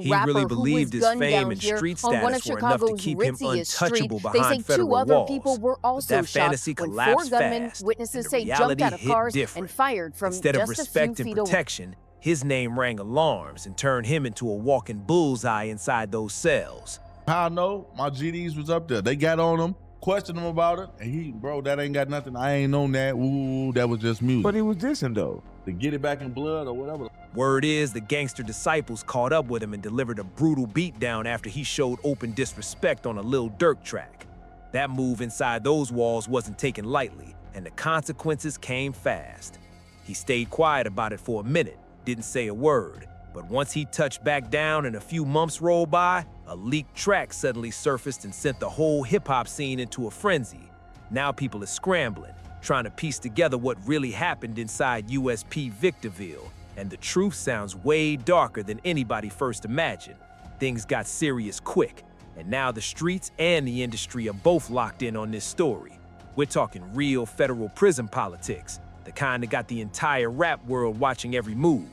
He really rapper who was believed his gunned fame down and here street on one status of were enough to Chicago's keep him ritziest streets. untouchable They say behind 2 federal other people walls. were But also that shot fantasy when 4 collapsed gunmen, fast, and witnesses the say, jumped reality out of hit cars and different. fired from Instead of just a few respect and feet away. protection, his name rang alarms and turned him into a walking bullseye inside those cells. How I know? My GDs was up there. They got on him, questioned him about it, and bro, that ain't got nothing. I ain't on that. Ooh, that was just music. But he was dissing though. To get it back in blood or whatever. Word is the gangster disciples caught up with him and delivered a brutal beatdown after he showed open disrespect on a Lil Durk track. That move inside those walls wasn't taken lightly, and the consequences came fast. He stayed quiet about it for a minute, didn't say a word, but once he touched back down and a few months rolled by, a leaked track suddenly surfaced and sent the whole hip-hop scene into a frenzy. Now people are scrambling, trying to piece together what really happened inside USP Victorville, and the truth sounds way darker than anybody first imagined. Things got serious quick, and now the streets and the industry are both locked in on this story. We're talking real federal prison politics, the kind that got the entire rap world watching every move.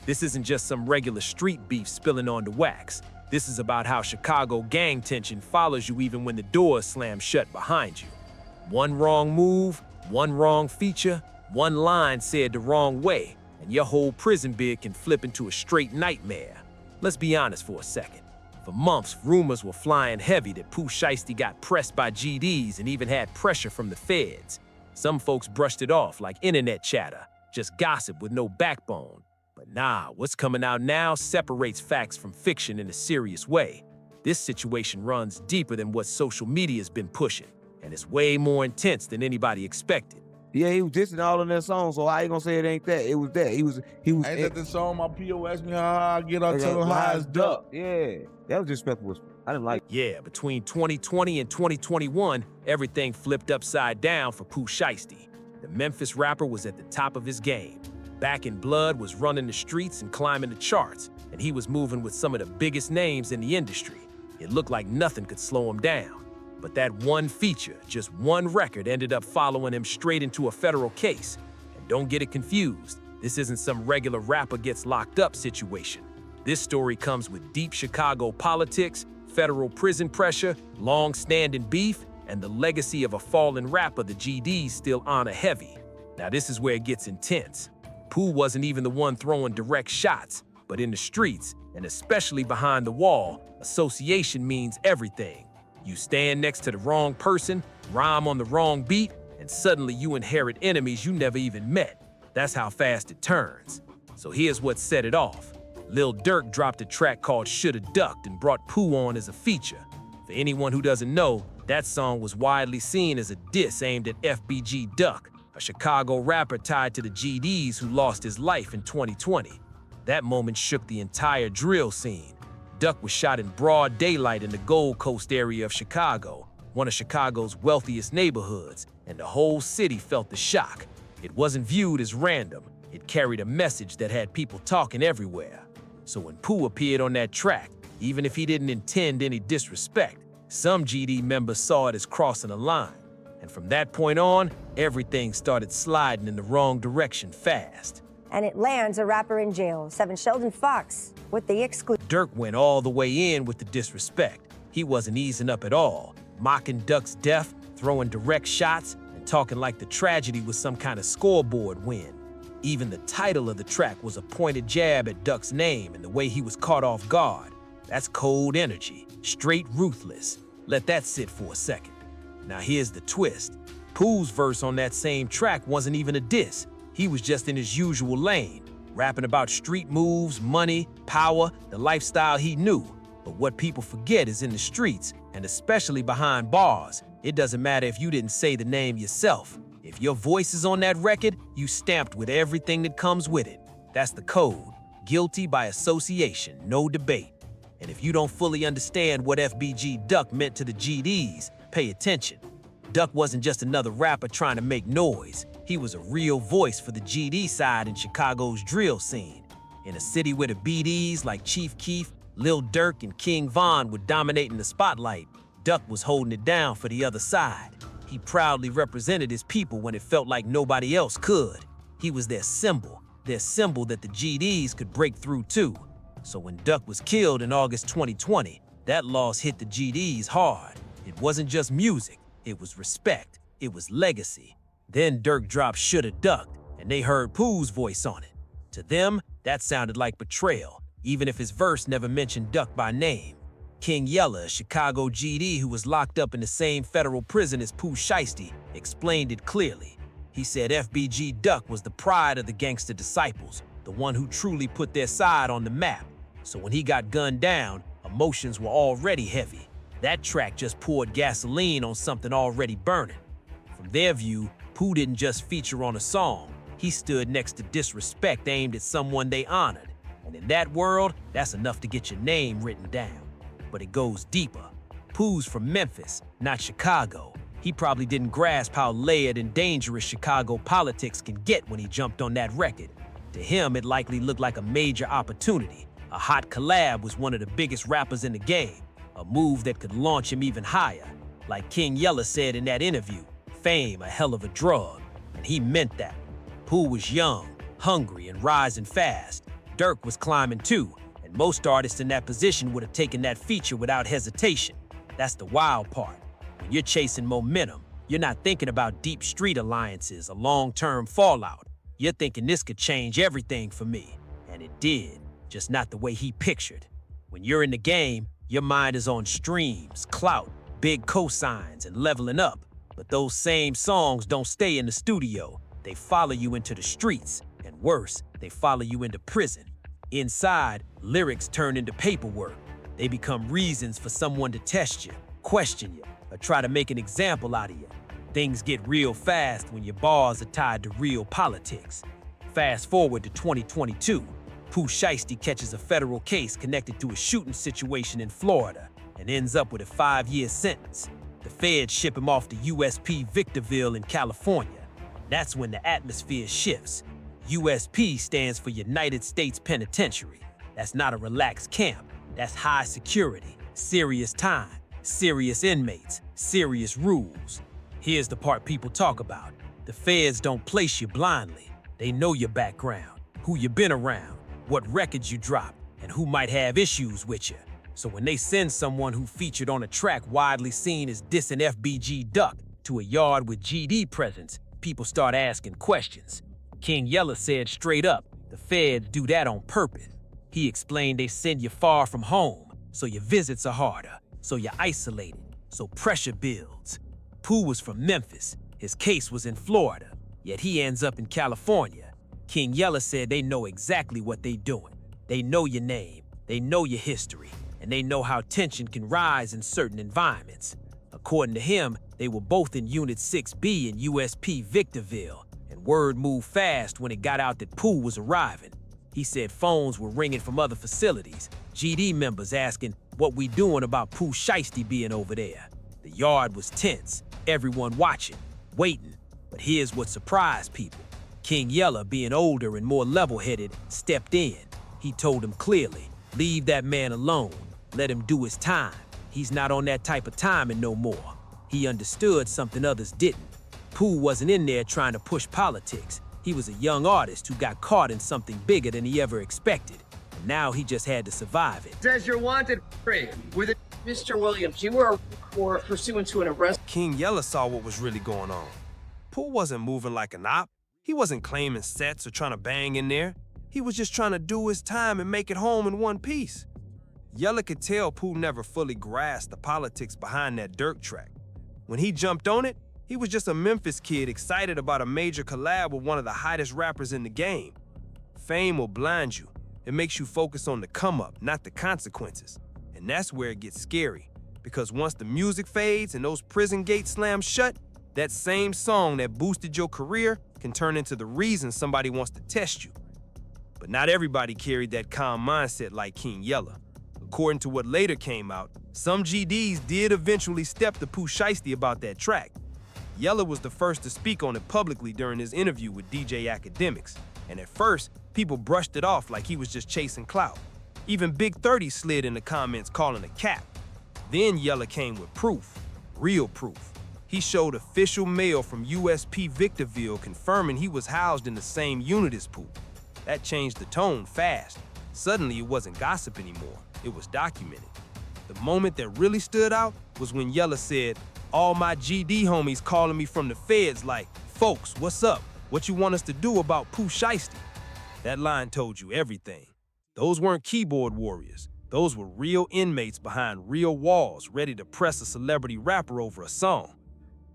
This isn't just some regular street beef spilling onto wax. This is about how Chicago gang tension follows you even when the doors slam shut behind you. One wrong move, one wrong feature, one line said the wrong way, and your whole prison bid can flip into a straight nightmare. Let's be honest for a second. For months, rumors were flying heavy that Pooh Shiesty got pressed by GDs and even had pressure from the feds. Some folks brushed it off like internet chatter, just gossip with no backbone. But nah, what's coming out now separates facts from fiction in a serious way. This situation runs deeper than what social media's been pushing, and it's way more intense than anybody expected. Yeah, he was dissing all in that song, so how you gonna say it ain't that? It was that. He was. Ain't that the song my PO asked me how I get on tell him how it's duck? Yeah, that was disrespectful. I didn't like it. Yeah, between 2020 and 2021, everything flipped upside down for Pooh Shiesty. The Memphis rapper was at the top of his game. Back in Blood was running the streets and climbing the charts, and he was moving with some of the biggest names in the industry. It looked like nothing could slow him down. But that one feature, just one record, ended up following him straight into a federal case. And don't get it confused, this isn't some regular rapper gets locked up situation. This story comes with deep Chicago politics, federal prison pressure, long-standing beef, and the legacy of a fallen rapper the GDs still honor heavy. Now this is where it gets intense. Pooh wasn't even the one throwing direct shots, but in the streets, and especially behind the wall, association means everything. You stand next to the wrong person, rhyme on the wrong beat, and suddenly you inherit enemies you never even met. That's how fast it turns. So here's what set it off. Lil Durk dropped a track called Shoulda Ducked and brought Pooh on as a feature. For anyone who doesn't know, that song was widely seen as a diss aimed at FBG Duck, a Chicago rapper tied to the GDs who lost his life in 2020. That moment shook the entire drill scene. Duck was shot in broad daylight in the Gold Coast area of Chicago, one of Chicago's wealthiest neighborhoods, and the whole city felt the shock. It wasn't viewed as random. It carried a message that had people talking everywhere. So when Pooh appeared on that track, even if he didn't intend any disrespect, some GD members saw it as crossing a line. And from that point on, everything started sliding in the wrong direction fast. And it lands a rapper in jail, 7 Sheldon Fox, with the exclusion. Durk went all the way in with the disrespect. He wasn't easing up at all, mocking Duck's death, throwing direct shots, and talking like the tragedy was some kind of scoreboard win. Even the title of the track was a pointed jab at Duck's name and the way he was caught off guard. That's cold energy, straight ruthless. Let that sit for a second. Now here's the twist. Pooh's verse on that same track wasn't even a diss. He was just in his usual lane, rapping about street moves, money, power, the lifestyle he knew. But what people forget is in the streets, and especially behind bars, it doesn't matter if you didn't say the name yourself. If your voice is on that record, you stamped with everything that comes with it. That's the code. Guilty by association, no debate. And if you don't fully understand what FBG Duck meant to the GDs, pay attention. Duck wasn't just another rapper trying to make noise. He was a real voice for the GD side in Chicago's drill scene. In a city where the BDs like Chief Keef, Lil Durk, and King Von were dominating the spotlight, Duck was holding it down for the other side. He proudly represented his people when it felt like nobody else could. He was their symbol that the GDs could break through too. So when Duck was killed in August 2020, that loss hit the GDs hard. It wasn't just music, it was respect, it was legacy. Then Dirk dropped Shoulda Ducked, and they heard Pooh's voice on it. To them, that sounded like betrayal, even if his verse never mentioned Duck by name. King Yella, a Chicago GD who was locked up in the same federal prison as Pooh Shiesty, explained it clearly. He said FBG Duck was the pride of the gangster disciples, the one who truly put their side on the map. So when he got gunned down, emotions were already heavy. That track just poured gasoline on something already burning. From their view, Pooh didn't just feature on a song. He stood next to disrespect aimed at someone they honored. And in that world, that's enough to get your name written down. But it goes deeper. Pooh's from Memphis, not Chicago. He probably didn't grasp how layered and dangerous Chicago politics can get when he jumped on that record. To him, it likely looked like a major opportunity. A hot collab with one of the biggest rappers in the game. A move that could launch him even higher. Like King Yella said in that interview, fame a hell of a drug. And he meant that. Pooh was young, hungry, and rising fast. Dirk was climbing too, and most artists in that position would have taken that feature without hesitation. That's the wild part. When you're chasing momentum, you're not thinking about deep street alliances, a long-term fallout. You're thinking this could change everything for me. And it did, just not the way he pictured. When you're in the game, your mind is on streams, clout, big cosigns, and leveling up. But those same songs don't stay in the studio. They follow you into the streets, and worse, they follow you into prison. Inside, lyrics turn into paperwork. They become reasons for someone to test you, question you, or try to make an example out of you. Things get real fast when your bars are tied to real politics. Fast forward to 2022, Pooh Shiesty catches a federal case connected to a shooting situation in Florida and ends up with a 5-year sentence. The feds ship him off to USP Victorville in California. That's when the atmosphere shifts. USP stands for United States Penitentiary. That's not a relaxed camp. That's high security, serious time, serious inmates, serious rules. Here's the part people talk about. The feds don't place you blindly. They know your background, who you've been around, what records you dropped, and who might have issues with you. So when they send someone who featured on a track widely seen as dissing FBG Duck to a yard with GD presence, people start asking questions. King Yella said straight up, the feds do that on purpose. He explained they send you far from home, so your visits are harder, so you're isolated, so pressure builds. Pooh was from Memphis. His case was in Florida, yet he ends up in California. King Yella said they know exactly what they doing. They know your name, they know your history, and they know how tension can rise in certain environments. According to him, they were both in Unit 6B in USP Victorville, and word moved fast when it got out that Pooh was arriving. He said phones were ringing from other facilities, GD members asking what we doing about Pooh Shiesty being over there. The yard was tense, everyone watching, waiting. But here's what surprised people. King Yella, being older and more level-headed, stepped in. He told him clearly, leave that man alone, let him do his time. He's not on that type of timing no more. He understood something others didn't. Pooh wasn't in there trying to push politics. He was a young artist who got caught in something bigger than he ever expected. And now he just had to survive it. Says you're wanted with it. Mr. Williams, you were pursuant to an arrest. King Yella saw what was really going on. Pooh wasn't moving like an op. He wasn't claiming sets or trying to bang in there. He was just trying to do his time and make it home in one piece. Yella could tell Pooh never fully grasped the politics behind that Dirk track. When he jumped on it, he was just a Memphis kid excited about a major collab with one of the hottest rappers in the game. Fame will blind you. It makes you focus on the come-up, not the consequences. And that's where it gets scary, because once the music fades and those prison gates slam shut, that same song that boosted your career can turn into the reason somebody wants to test you. But not everybody carried that calm mindset like King Yella. According to what later came out, some GDs did eventually step to Pooh Shiesty about that track. Yella was the first to speak on it publicly during his interview with DJ Academics, and at first, people brushed it off like he was just chasing clout. Even Big 30 slid in the comments calling it cap. Then Yella came with proof, real proof. He showed official mail from USP Victorville confirming he was housed in the same unit as Pooh. That changed the tone fast. Suddenly, it wasn't gossip anymore. It was documented. The moment that really stood out was when Yella said, "All my GD homies calling me from the feds like, folks, what's up? What you want us to do about Pooh Shiesty?" That line told you everything. Those weren't keyboard warriors. Those were real inmates behind real walls ready to press a celebrity rapper over a song.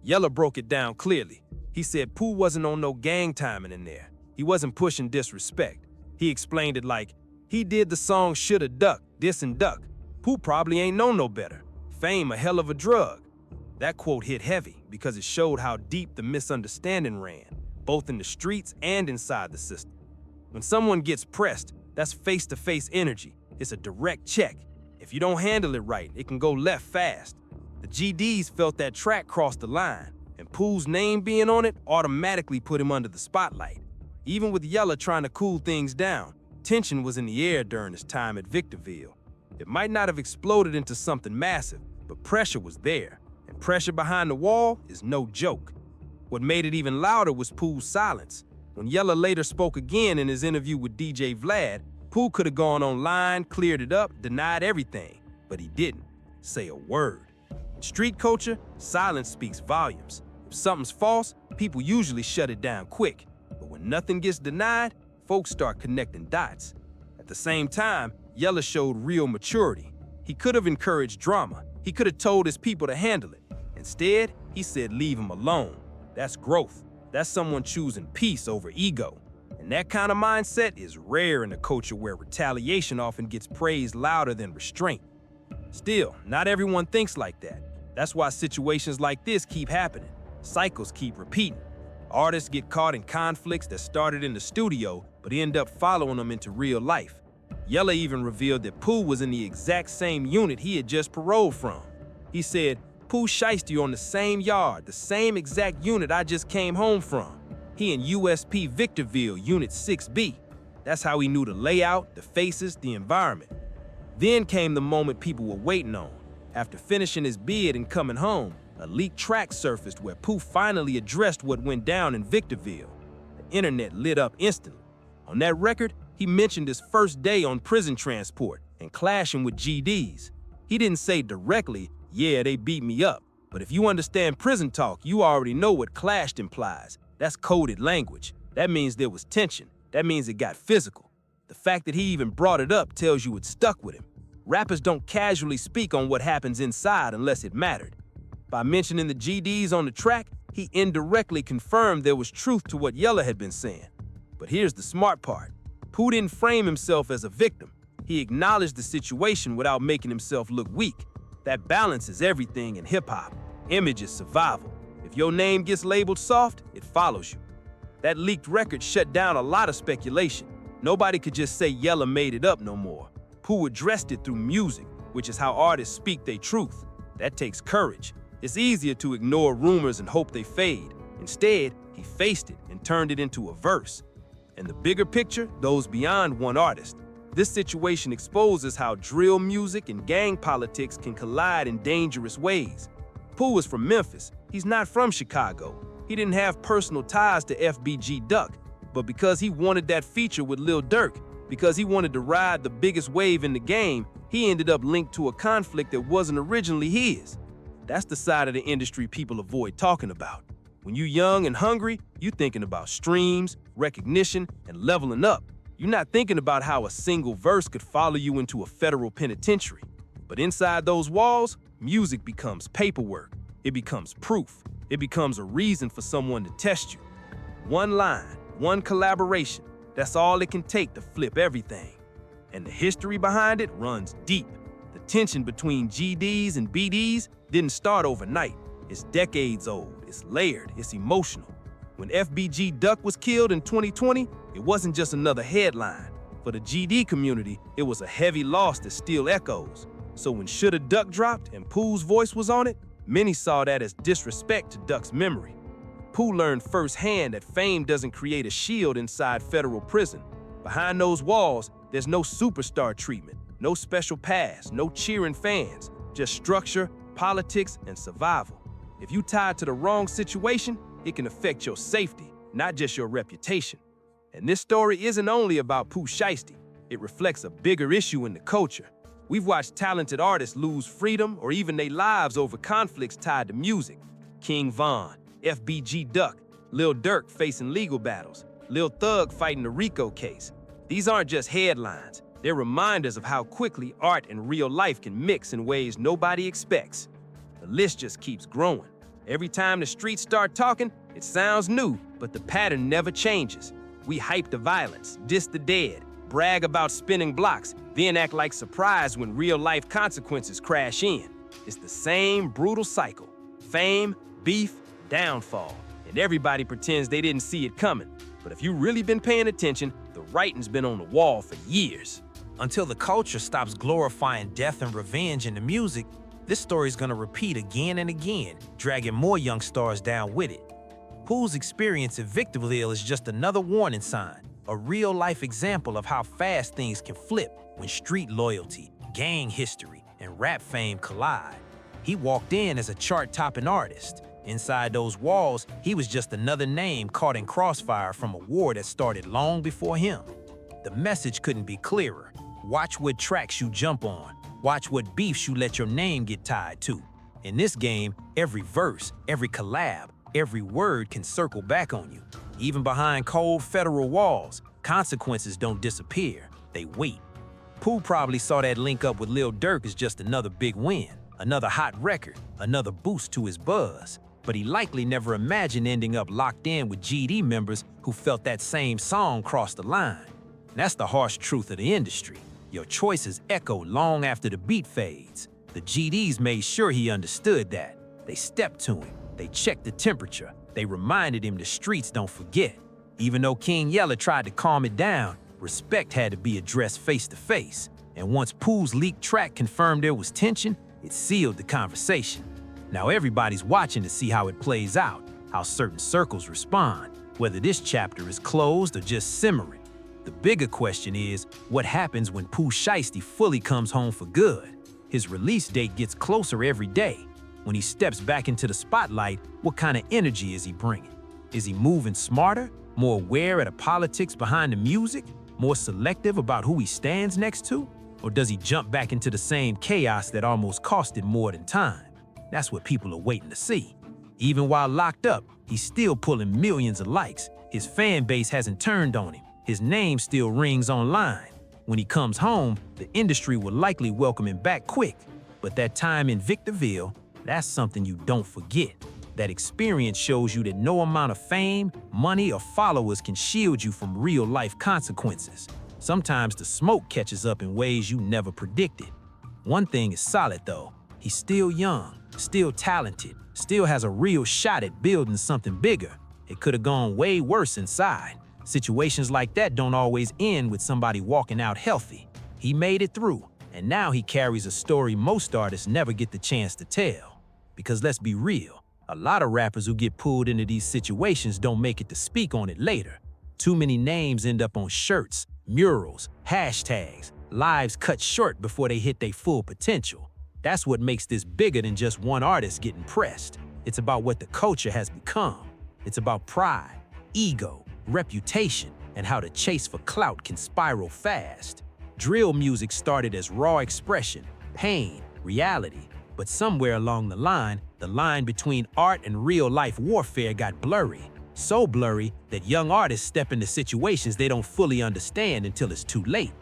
Yella broke it down clearly. He said Pooh wasn't on no gang timing in there. He wasn't pushing disrespect. He explained it like, he did the song Shoulda Duck, Dis and Duck. Pooh probably ain't know no better. Fame a hell of a drug. That quote hit heavy because it showed how deep the misunderstanding ran, both in the streets and inside the system. When someone gets pressed, that's face-to-face energy. It's a direct check. If you don't handle it right, it can go left fast. The GDs felt that track cross the line, and Pooh's name being on it automatically put him under the spotlight. Even with Yella trying to cool things down, tension was in the air during his time at Victorville. It might not have exploded into something massive, but pressure was there, and pressure behind the wall is no joke. What made it even louder was Pooh's silence. When Yella later spoke again in his interview with DJ Vlad, Pooh could have gone online, cleared it up, denied everything, but he didn't say a word. In street culture, silence speaks volumes. If something's false, people usually shut it down quick, but when nothing gets denied, folks start connecting dots. At the same time, Yella showed real maturity. He could have encouraged drama. He could have told his people to handle it. Instead, he said leave him alone. That's growth. That's someone choosing peace over ego. And that kind of mindset is rare in a culture where retaliation often gets praised louder than restraint. Still, not everyone thinks like that. That's why situations like this keep happening. Cycles keep repeating. Artists get caught in conflicts that started in the studio but end up following them into real life. Yella even revealed that Pooh was in the exact same unit he had just paroled from. He said, Pooh Shiesty on the same yard, the same exact unit I just came home from. He in USP Victorville, Unit 6B. That's how he knew the layout, the faces, the environment. Then came the moment people were waiting on. After finishing his bid and coming home, a leaked track surfaced where Pooh finally addressed what went down in Victorville. The internet lit up instantly. On that record, he mentioned his first day on prison transport and clashing with GDs. He didn't say directly, yeah, they beat me up. But if you understand prison talk, you already know what clashed implies. That's coded language. That means there was tension. That means it got physical. The fact that he even brought it up tells you it stuck with him. Rappers don't casually speak on what happens inside unless it mattered. By mentioning the GDs on the track, he indirectly confirmed there was truth to what Yella had been saying. But here's the smart part. Pooh didn't frame himself as a victim. He acknowledged the situation without making himself look weak. That balance is everything in hip-hop. Image is survival. If your name gets labeled soft, it follows you. That leaked record shut down a lot of speculation. Nobody could just say Yella made it up no more. Pooh addressed it through music, which is how artists speak their truth. That takes courage. It's easier to ignore rumors and hope they fade. Instead, he faced it and turned it into a verse. And the bigger picture goes beyond one artist. This situation exposes how drill music and gang politics can collide in dangerous ways. Pooh is from Memphis. He's not from Chicago. He didn't have personal ties to FBG Duck, but because he wanted that feature with Lil Durk, because he wanted to ride the biggest wave in the game, he ended up linked to a conflict that wasn't originally his. That's the side of the industry people avoid talking about. When you're young and hungry, you're thinking about streams, recognition, and leveling up. You're not thinking about how a single verse could follow you into a federal penitentiary. But inside those walls, music becomes paperwork. It becomes proof. It becomes a reason for someone to test you. One line, one collaboration, that's all it can take to flip everything. And the history behind it runs deep. The tension between GDs and BDs didn't start overnight. It's decades old, it's layered, it's emotional. When FBG Duck was killed in 2020, it wasn't just another headline. For the GD community, it was a heavy loss that still echoes. So when Shoulda Duck dropped and Pooh's voice was on it, many saw that as disrespect to Duck's memory. Pooh learned firsthand that fame doesn't create a shield inside federal prison. Behind those walls, there's no superstar treatment, no special pass, no cheering fans, just structure, politics, and survival. If you tied to the wrong situation, it can affect your safety, not just your reputation. And this story isn't only about Pooh Shiesty. It reflects a bigger issue in the culture. We've watched talented artists lose freedom or even their lives over conflicts tied to music. King Von, FBG Duck, Lil Durk facing legal battles, Lil Thug fighting the RICO case. These aren't just headlines. They're reminders of how quickly art and real life can mix in ways nobody expects. The list just keeps growing. Every time the streets start talking, it sounds new, but the pattern never changes. We hype the violence, diss the dead, brag about spinning blocks, then act like surprised when real-life consequences crash in. It's the same brutal cycle. Fame, beef, downfall. And everybody pretends they didn't see it coming. But if you've really been paying attention, the writing's been on the wall for years. Until the culture stops glorifying death and revenge in the music, this story's gonna repeat again and again, dragging more young stars down with it. Pooh's experience at Victorville is just another warning sign, a real-life example of how fast things can flip when street loyalty, gang history, and rap fame collide. He walked in as a chart-topping artist. Inside those walls, he was just another name caught in crossfire from a war that started long before him. The message couldn't be clearer. Watch what tracks you jump on. Watch what beefs you let your name get tied to. In this game, every verse, every collab, every word can circle back on you. Even behind cold federal walls, consequences don't disappear, they wait. Pooh probably saw that link up with Lil Durk as just another big win, another hot record, another boost to his buzz. But he likely never imagined ending up locked in with GD members who felt that same song cross the line. And that's the harsh truth of the industry. Your choices echo long after the beat fades. The GDs made sure he understood that. They stepped to him, they checked the temperature, they reminded him the streets don't forget. Even though King Yella tried to calm it down, respect had to be addressed face to face. And once Pooh's leaked track confirmed there was tension, it sealed the conversation. Now everybody's watching to see how it plays out, how certain circles respond, whether this chapter is closed or just simmering. The bigger question is, what happens when Pooh Shiesty fully comes home for good? His release date gets closer every day. When he steps back into the spotlight, what kind of energy is he bringing? Is he moving smarter, more aware of the politics behind the music, more selective about who he stands next to? Or does he jump back into the same chaos that almost cost him more than time? That's what people are waiting to see. Even while locked up, he's still pulling millions of likes. His fan base hasn't turned on him. His name still rings online. When he comes home, the industry will likely welcome him back quick. But that time in Victorville, that's something you don't forget. That experience shows you that no amount of fame, money, or followers can shield you from real-life consequences. Sometimes the smoke catches up in ways you never predicted. One thing is solid though, he's still young, still talented, still has a real shot at building something bigger. It could have gone way worse inside. Situations like that don't always end with somebody walking out healthy. He made it through, and now he carries a story most artists never get the chance to tell. Because let's be real, a lot of rappers who get pulled into these situations don't make it to speak on it later. Too many names end up on shirts, murals, hashtags, lives cut short before they hit their full potential. That's what makes this bigger than just one artist getting pressed. It's about what the culture has become. It's about pride, ego, reputation, and how the chase for clout can spiral fast. Drill music started as raw expression, pain, reality, but somewhere along the line between art and real-life warfare got blurry. So blurry that young artists step into situations they don't fully understand until it's too late.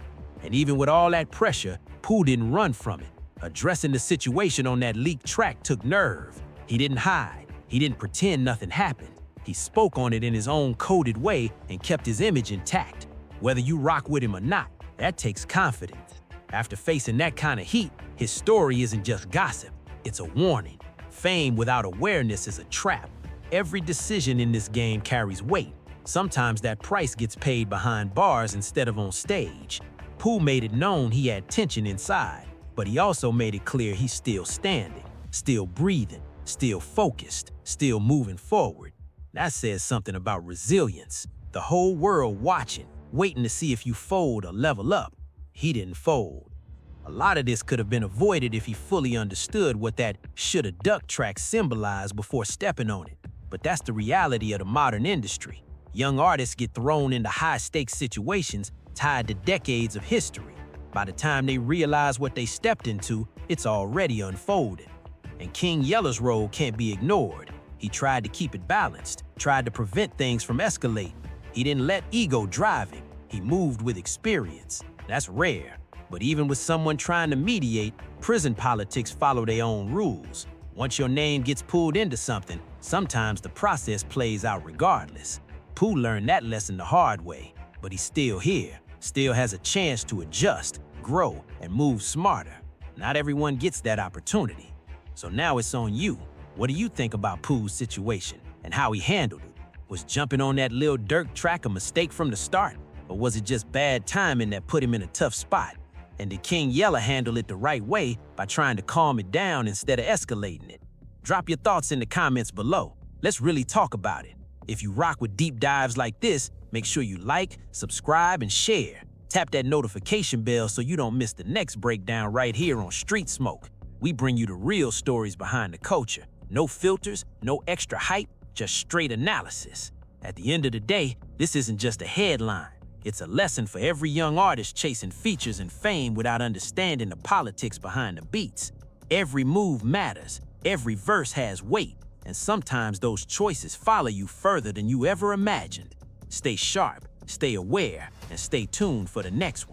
And even with all that pressure, Pooh didn't run from it. Addressing the situation on that leaked track took nerve. He didn't hide. He didn't pretend nothing happened. He spoke on it in his own coded way and kept his image intact. Whether you rock with him or not, that takes confidence. After facing that kind of heat, his story isn't just gossip, it's a warning. Fame without awareness is a trap. Every decision in this game carries weight. Sometimes that price gets paid behind bars instead of on stage. Pooh made it known he had tension inside, but he also made it clear he's still standing, still breathing, still focused, still moving forward. That says something about resilience. The whole world watching, waiting to see if you fold or level up. He didn't fold. A lot of this could have been avoided if he fully understood what that shoulda duck track symbolized before stepping on it. But that's the reality of the modern industry. Young artists get thrown into high-stakes situations tied to decades of history. By the time they realize what they stepped into, it's already unfolded. And King Yeller's role can't be ignored. He tried to keep it balanced, tried to prevent things from escalating. He didn't let ego drive him. He moved with experience. That's rare. But even with someone trying to mediate, prison politics follow their own rules. Once your name gets pulled into something, sometimes the process plays out regardless. Pooh learned that lesson the hard way, but he's still here, still has a chance to adjust, grow, and move smarter. Not everyone gets that opportunity. So now it's on you. What do you think about Pooh's situation and how he handled it? Was jumping on that Lil Durk track a mistake from the start? Or was it just bad timing that put him in a tough spot? And did King Yeller handle it the right way by trying to calm it down instead of escalating it? Drop your thoughts in the comments below. Let's really talk about it. If you rock with deep dives like this, make sure you like, subscribe, and share. Tap that notification bell so you don't miss the next breakdown right here on Street Smoke. We bring you the real stories behind the culture. No filters, no extra hype, just straight analysis. At the end of the day, this isn't just a headline. It's a lesson for every young artist chasing features and fame without understanding the politics behind the beats. Every move matters, every verse has weight, and sometimes those choices follow you further than you ever imagined. Stay sharp, stay aware, and stay tuned for the next one.